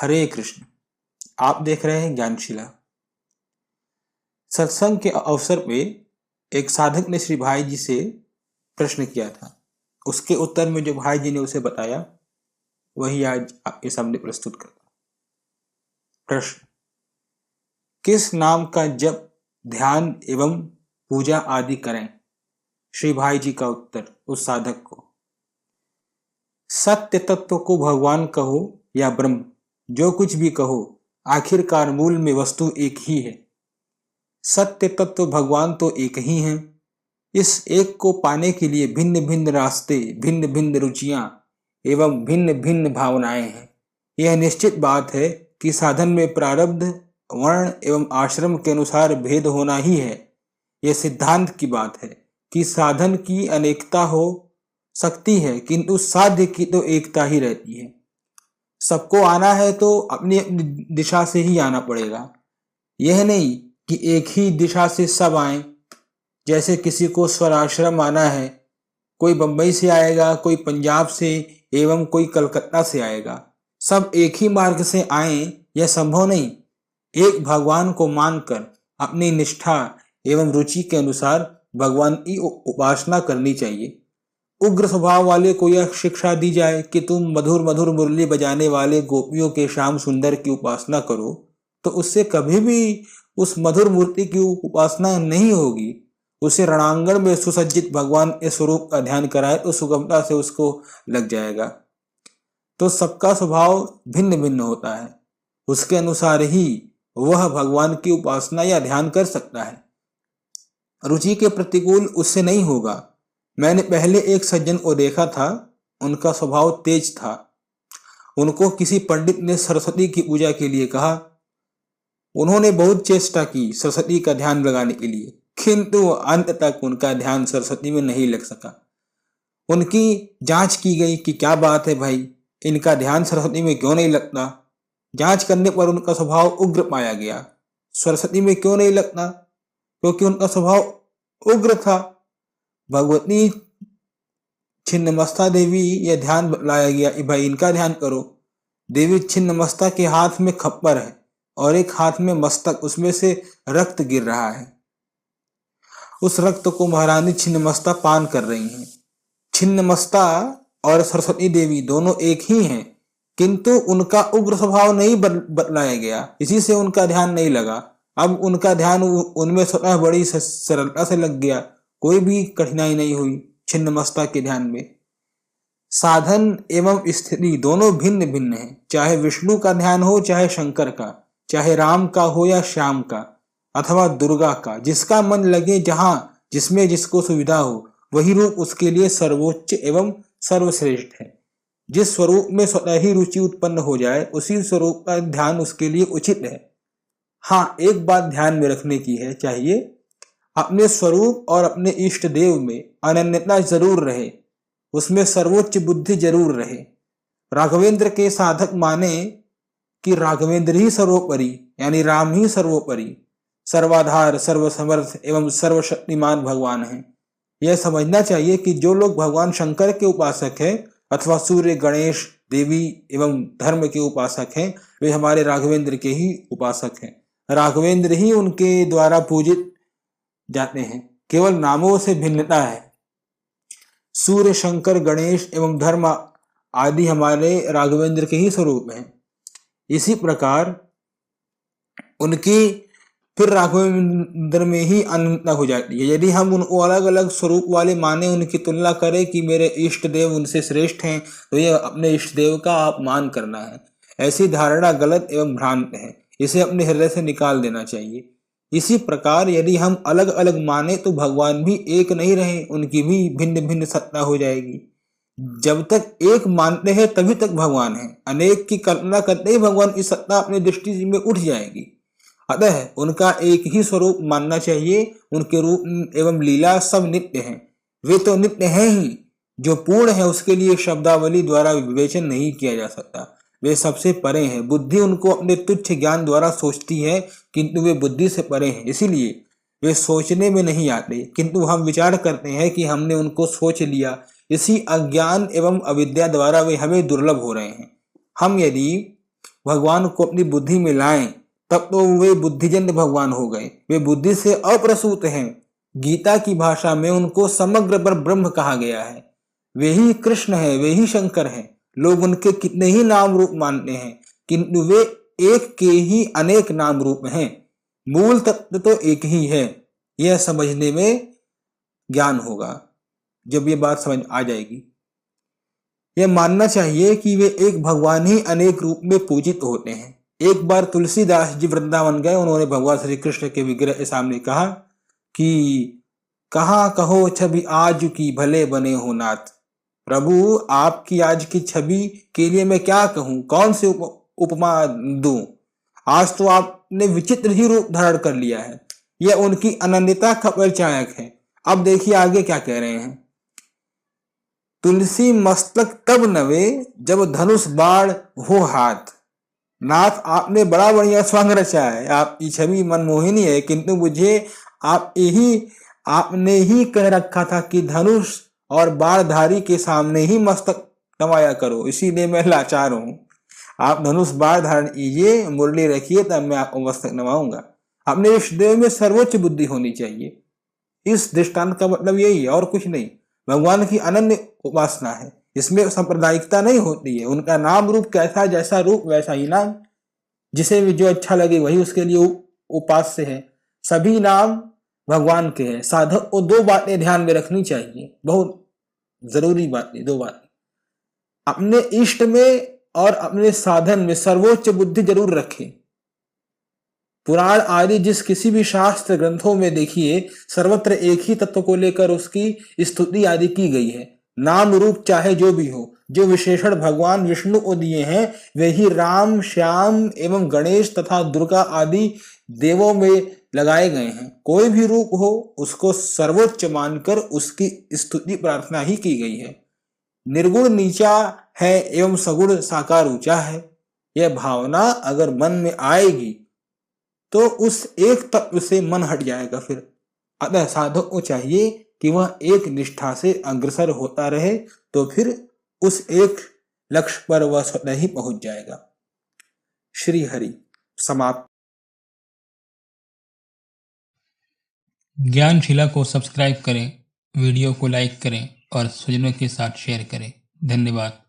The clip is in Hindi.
हरे कृष्ण। आप देख रहे हैं ज्ञानशिला। सत्संग के अवसर पे एक साधक ने श्री भाई जी से प्रश्न किया था। उसके उत्तर में जो भाई जी ने उसे बताया वही आज आपके सामने प्रस्तुत करता। प्रश्न: किस नाम का जप, ध्यान एवं पूजा आदि करें? श्री भाई जी का उत्तर उस साधक को: सत्य तत्व को भगवान कहो या ब्रह्म, जो कुछ भी कहो, आखिरकार मूल में वस्तु एक ही है। सत्य तत्व भगवान तो एक ही हैं। इस एक को पाने के लिए भिन्न भिन्न रास्ते, भिन्न भिन्न रुचियां एवं भिन्न भिन्न भावनाएं हैं। यह निश्चित बात है कि साधन में प्रारब्ध, वर्ण एवं आश्रम के अनुसार भेद होना ही है। यह सिद्धांत की बात है कि साधन की अनेकता हो सकती है, किंतु साध्य की तो एकता ही रहती है। सबको आना है तो अपनी अपनी दिशा से ही आना पड़ेगा। यह नहीं कि एक ही दिशा से सब आए। जैसे किसी को स्वराश्रम आना है, कोई बंबई से आएगा, कोई पंजाब से एवं कोई कलकत्ता से आएगा। सब एक ही मार्ग से आए, यह संभव नहीं। एक भगवान को मानकर अपनी निष्ठा एवं रुचि के अनुसार भगवान की उपासना करनी चाहिए। उग्र स्वभाव वाले को यह शिक्षा दी जाए कि तुम मधुर मधुर मुरली बजाने वाले गोपियों के श्याम सुंदर की उपासना करो, तो उससे कभी भी उस मधुर मूर्ति की उपासना नहीं होगी। उसे रणांगण में सुसज्जित भगवान के स्वरूप का ध्यान कराए तो सुगमता से उसको लग जाएगा। तो सबका स्वभाव भिन्न भिन्न होता है, उसके अनुसार ही वह भगवान की उपासना या ध्यान कर सकता है। रुचि के प्रतिकूल उससे नहीं होगा। मैंने पहले एक सज्जन को देखा था, उनका स्वभाव तेज था। उनको किसी पंडित ने सरस्वती की पूजा के लिए कहा। उन्होंने बहुत चेष्टा की सरस्वती का ध्यान लगाने के लिए, किंतु अंत तक उनका ध्यान सरस्वती में नहीं लग सका। उनकी जांच की गई कि क्या बात है भाई, इनका ध्यान सरस्वती में क्यों नहीं लगता। जांच करने पर उनका स्वभाव उग्र पाया गया। सरस्वती में क्यों नहीं लगता? क्योंकि उनका स्वभाव उग्र था। भगवती छिन्नमस्ता देवी यह ध्यान लाया गया कि भाई इनका ध्यान करो। देवी छिन्नमस्ता के हाथ में खप्पर है और एक हाथ में मस्तक, उसमें से रक्त गिर रहा है। उस रक्त को महारानी छिन्नमस्ता पान कर रही हैं। छिन्नमस्ता और सरस्वती देवी दोनों एक ही हैं, किंतु उनका उग्र स्वभाव नहीं बदलाया गया, इसी से उनका ध्यान नहीं लगा। अब उनका ध्यान उनमें स्वतः बड़ी सरलता से लग गया, कोई भी कठिनाई नहीं हुई छिन्नमस्ता के ध्यान में। साधन एवं स्थिति दोनों भिन्न भिन्न हैं। चाहे विष्णु का ध्यान हो, चाहे शंकर का, चाहे राम का हो या श्याम का अथवा दुर्गा का, जिसका मन लगे, जहां जिसमें जिसको सुविधा हो, वही रूप उसके लिए सर्वोच्च एवं सर्वश्रेष्ठ है। जिस स्वरूप में स्वतः ही रुचि उत्पन्न हो जाए, उसी स्वरूप का ध्यान उसके लिए उचित है। हाँ, एक बात ध्यान में रखने की है, चाहिए अपने स्वरूप और अपने इष्ट देव में अनन्यता जरूर रहे, उसमें सर्वोच्च बुद्धि जरूर रहे। राघवेंद्र के साधक माने कि राघवेंद्र ही सर्वोपरि, यानी राम ही सर्वोपरि, सर्वाधार, सर्वसमर्थ एवं सर्वशक्तिमान भगवान है। यह समझना चाहिए कि जो लोग भगवान शंकर के उपासक हैं अथवा सूर्य, गणेश, देवी एवं धर्म के उपासक हैं, वे हमारे राघवेंद्र के ही उपासक हैं। राघवेंद्र ही उनके द्वारा पूजित जाते हैं, केवल नामों से भिन्नता है। सूर्य, शंकर, गणेश एवं धर्म आदि हमारे राघवेंद्र के ही स्वरूप हैं। इसी प्रकार उनकी फिर राघवेंद्र में ही अनंतता हो जाती है। यदि हम उनको अलग अलग स्वरूप वाले माने, उनकी तुलना करें कि मेरे इष्ट देव उनसे श्रेष्ठ हैं, तो यह अपने इष्ट देव का अपमान करना है। ऐसी धारणा गलत एवं भ्रांत है, इसे अपने हृदय से निकाल देना चाहिए। इसी प्रकार यदि हम अलग अलग माने तो भगवान भी एक नहीं रहे, उनकी भी भिन्न भिन्न सत्ता हो जाएगी। जब तक एक मानते हैं तभी तक भगवान है। अनेक की कल्पना करते ही भगवान की सत्ता अपनी दृष्टि में उठ जाएगी। अतः उनका एक ही स्वरूप मानना चाहिए। उनके रूप एवं लीला सब नित्य हैं। वे तो नित्य हैं ही, जो पूर्ण है उसके लिए शब्दावली द्वारा विवेचन नहीं किया जा सकता। वे सबसे परे हैं। बुद्धि उनको अपने तुच्छ ज्ञान द्वारा सोचती है, किंतु वे बुद्धि से परे हैं, इसीलिए वे सोचने में नहीं आते। किंतु हम विचार करते हैं कि हमने उनको सोच लिया। इसी अज्ञान एवं अविद्या द्वारा वे हमें दुर्लभ हो रहे हैं। हम यदि भगवान को अपनी बुद्धि में लाएं, तब तो वे बुद्धिजन्य भगवान हो गए। वे बुद्धि से अप्रसूत हैं। गीता की भाषा में उनको समग्र ब्रह्म कहा गया है। वे ही कृष्ण है, वे ही शंकर हैं। लोग उनके कितने ही नाम रूप मानते हैं, किंतु वे एक के ही अनेक नाम रूप हैं। मूल तत्व तो एक ही है। यह समझने में ज्ञान होगा। जब ये बात समझ आ जाएगी, यह मानना चाहिए कि वे एक भगवान ही अनेक रूप में पूजित होते हैं। एक बार तुलसीदास जी वृंदावन गए। उन्होंने भगवान श्री कृष्ण के विग्रह के सामने कहा कि कहाँ कहो छवि आज की भले बने हो नाथ। प्रभु, आपकी आज की छवि के लिए मैं क्या कहूं, कौन से उपमा दूं। आज तो आपने विचित्र ही रूप धारण कर लिया है। यह उनकी अनन्यता का परिचायक है। अब देखिए आगे क्या कह रहे हैं। तुलसी मस्तक तब नवे जब धनुष बाण हो हाथ। नाथ, आपने बड़ा बढ़िया स्वांग रचा है, आपकी छवि मनमोहिनी है, किंतु मुझे आपने ही कह रखा था कि धनुष और बाणधारी के सामने ही मस्तक नवाया करो, इसीलिए मैं लाचार हूं। आप धनुष बाण धारण कीजिए, मुरली रखिए, तब मैं आपको मस्तक नवाऊंगा। अपने इष्ट देव में सर्वोच्च बुद्धि होनी चाहिए। इस दृष्टांत का मतलब यही है और कुछ नहीं। भगवान की अनन्य उपासना है, इसमें सांप्रदायिकता नहीं होती है। उनका नाम रूप कैसा, जैसा रूप वैसा ही नाम। जिसे भी जो अच्छा लगे वही उसके लिए उपास्य है। सभी नाम भगवान के हैं। साधक को दो बातें ध्यान में रखनी चाहिए, बहुत जरूरी बातें, दो बातें। अपने इष्ट में और अपने साधन में सर्वोच्च बुद्धि जरूर रखें। पुराण आदि जिस किसी भी शास्त्र ग्रंथों में देखिए, सर्वत्र एक ही तत्व को लेकर उसकी स्तुति आदि की गई है। नाम रूप चाहे जो भी हो, जो विशेषण भगवान विष्णु को दिए हैं वे ही राम, श्याम एवं गणेश तथा दुर्गा आदि देवों में लगाए गए हैं। कोई भी रूप हो, उसको सर्वोच्च मानकर उसकी स्तुति प्रार्थना ही की गई है। निर्गुण नीचा है एवं सगुण साकार ऊंचा है। यह भावना अगर मन में आएगी तो उस एक तत्व से मन हट जाएगा फिर। अतः साधक को चाहिए कि वह एक निष्ठा से अग्रसर होता रहे, तो फिर उस एक लक्ष्य पर वह स्वतः ही पहुंच जाएगा। श्री हरि। समाप्त। ज्ञानशिला को सब्सक्राइब करें, वीडियो को लाइक करें और स्वजनों के साथ शेयर करें। धन्यवाद।